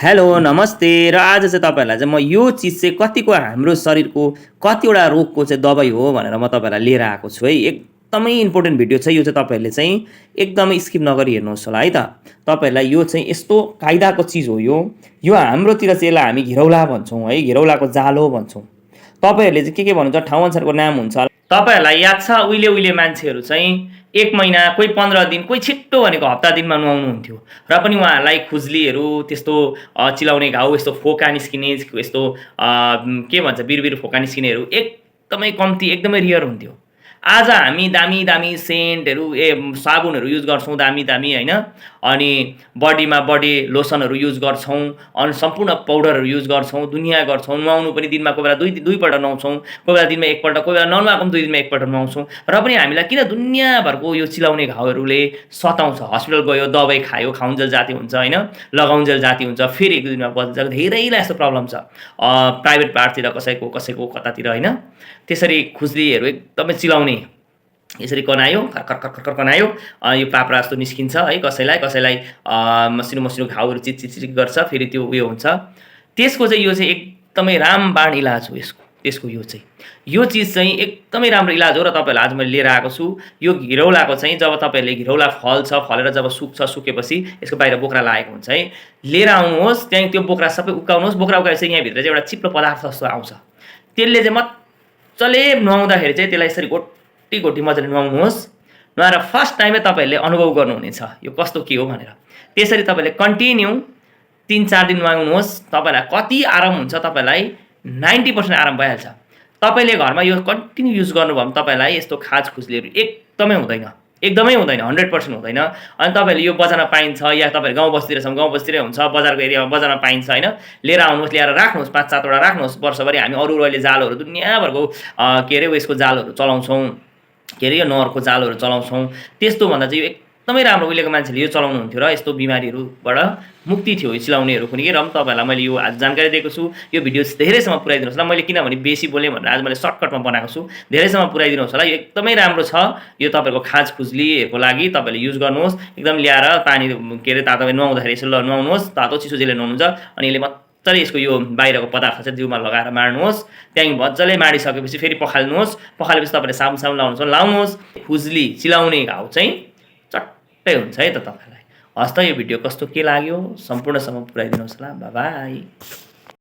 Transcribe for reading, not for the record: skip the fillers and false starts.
Hello नमस्ते र आज चाहिँ तपाईँहरूलाई चाहिँ म यो चिज चाहिँ कतिको हाम्रो शरीरको कतिवटा रोगको चाहिँ दबाई हो भनेर म तपाईँहरूलाई लिएर आएको छु है। एकदमै इम्पोर्टेन्ट भिडियो छ यो चाहिँ तपाईँहरूले चाहिँ एकदमै स्किप नगरी हेर्नुहोस् होला है त। तपाईँहरूलाई यो चाहिँ यस्तो कायदाको चिज हो यो हाम्रोतिर चाहिँ यसलाई हामी घिरौला भन्छौँ है, घिरौलाको जालो भन्छौँ। तपाईँहरूले चाहिँ के भन्नुहुन्छ ठाउँ अनुसारको नाम हुन्छ। तपाईँहरूलाई याद छ उहिले उहिले मान्छेहरू चाहिँ 1 महिना, कोही 15 दिन, कोही छिट्टो भनेको हप्ता दिनमा नुहाउनुहुन्थ्यो र पनि उहाँहरूलाई खुज्लीहरू त्यस्तो चिलाउने घाउ, यस्तो फोका निस्किने, यस्तो के भन्छ बिरबिर फोका निस्किनेहरू एकदमै कम्ती, एकदमै रियर हुन्थ्यो। आज हामी दामी दामी सेन्टहरू साबुनहरू युज गर्छौँ दामी दामी होइन, अनि बडीमा बडी लोसनहरू युज गर्छौँ, अनि सम्पूर्ण पाउडरहरू युज गर्छौँ, दुनियाँ गर्छौँ। नुहाउनु पनि दिनमा कोही बेला दुईपल्ट नुहाउँछौँ, कोही बेला दिनमा एकपल्ट, कोही बेला ननुहाएको पनि 2 दिनमा एकपल्ट नुहाउँछौँ। र पनि हामीलाई किन दुनियाँभरको यो चिलाउने घाउहरूले सताउँछ? हस्पिटल गयो, दबाई खायो, खाउन्जेल जाती हुन्छ होइन, लगाउन्जेल जाती हुन्छ, फेरि 1-2 दिनमा बद्लिन्छ। धेरैलाई यस्तो प्रब्लम छ प्राइभेट पार्टतिर कसैको कसैको कतातिर होइन। त्यसरी खुज्लीहरू एकदमै चिलाउने, यसरी कनायो खर्खर खर्खर कनायो, यो पाप्रा जस्तो निस्किन्छ है, कसैलाई कसैलाई मसिनो मसिनो घाउहरू चिचिक गर्छ, फेरि त्यो उयो हुन्छ। त्यसको चाहिँ यो चाहिँ एकदमै रामबाण इलाज हो त्यसको यो चिज चाहिँ एकदमै राम्रो इलाज हो र तपाईँहरूलाई आज मैले लिएर आएको छु। यो घिरौलाको चाहिँ जब तपाईँहरूले घिरौला फल्छ, फलेर जब सुकेपछि यसको बाहिर बोक्रा लागेको हुन्छ है, लिएर आउनुहोस्, त्यहाँ त्यो बोक्रा सबै उक्काउनुहोस्। बोक्रा उक्काएपछि यहाँभित्र चाहिँ एउटा चिप्लो पदार्थ जस्तो आउँछ, त्यसले चाहिँ मजाले नुहाउँदाखेरि चाहिँ त्यसलाई यसरी घोटी मजाले नुहाउनुहोस्। नुहाएर फर्स्ट टाइममै तपाईँहरूले अनुभव गर्नुहुनेछ यो कस्तो के हो भनेर। त्यसरी तपाईँले कन्टिन्यू 3-4 दिन नुहाउनुहोस्, तपाईँलाई कति आराम हुन्छ, तपाईँलाई 90% आराम भइहाल्छ। तपाईँले घरमा यो कन्टिन्यू युज गर्नुभयो भने तपाईँलाई यस्तो खाज खुज्लीहरू एकदमै हुँदैन, 100% हुँदैन। अनि तपाईँहरूले यो बजारमा पाइन्छ, या तपाईँहरू गाउँ बस्तीतिर छौँ, गाउँ बस्तीतिरै हुन्छ, बजारको एरियामा बजारमा पाइन्छ होइन। लिएर आउनुहोस्, ल्याएर राख्नुहोस्, 5-7 वटा राख्नुहोस्। वर्षभरि हामी अरू अहिले जालहरू दुनियाँभरको के अरे यसको जालहरू चलाउँछौँ, के अरे यो नहरको जालहरू चलाउँछौँ। त्यस्तो भन्दा चाहिँ यो एकदमै राम्रो। उहिलेको मान्छेले यो चलाउनुहुन्थ्यो र यस्तो बिमारीहरूबाट मुक्ति थियो यो चिलाउनेहरू पनि। र तपाईँहरूलाई मैले यो आज जानकारी दिएको छु। यो भिडियो धेरैसम्म पुऱ्याइदिनुहोस् ल। मैले किनभने बेसी बोलेँ भनेर आज मैले सर्टकटमा बनाएको छु, धेरैसम्म पुऱ्याइदिनुहोस् होला। यो एकदमै राम्रो छ, यो तपाईँहरूको खाज खुज्लीहरूको लागि तपाईँले युज गर्नुहोस्। एकदम ल्याएर पानी के अरे तातो नुहाउँदाखेरि यसो नुहाउनुहोस्, तातो चिसो जेले नुहाउनुहुन्छ, अनि यसले मजाले यसको यो बाहिरको पदार्थ चाहिँ जिउमा लगाएर मार्नुहोस्। त्यहाँदेखि मजाले माडिसकेपछि फेरि पखाल्नुहोस्। पखालेपछि तपाईँले साबुन लाउनुहोस्। खुज्ली चिलाउने घाउ चाहिँ चट्टै हुन्छ है त तपाईँलाई। हस् त, यो भिडियो कस्तो के लाग्यो सम्पूर्णसम्म पुऱ्याइदिनुहोस् होला। बाई।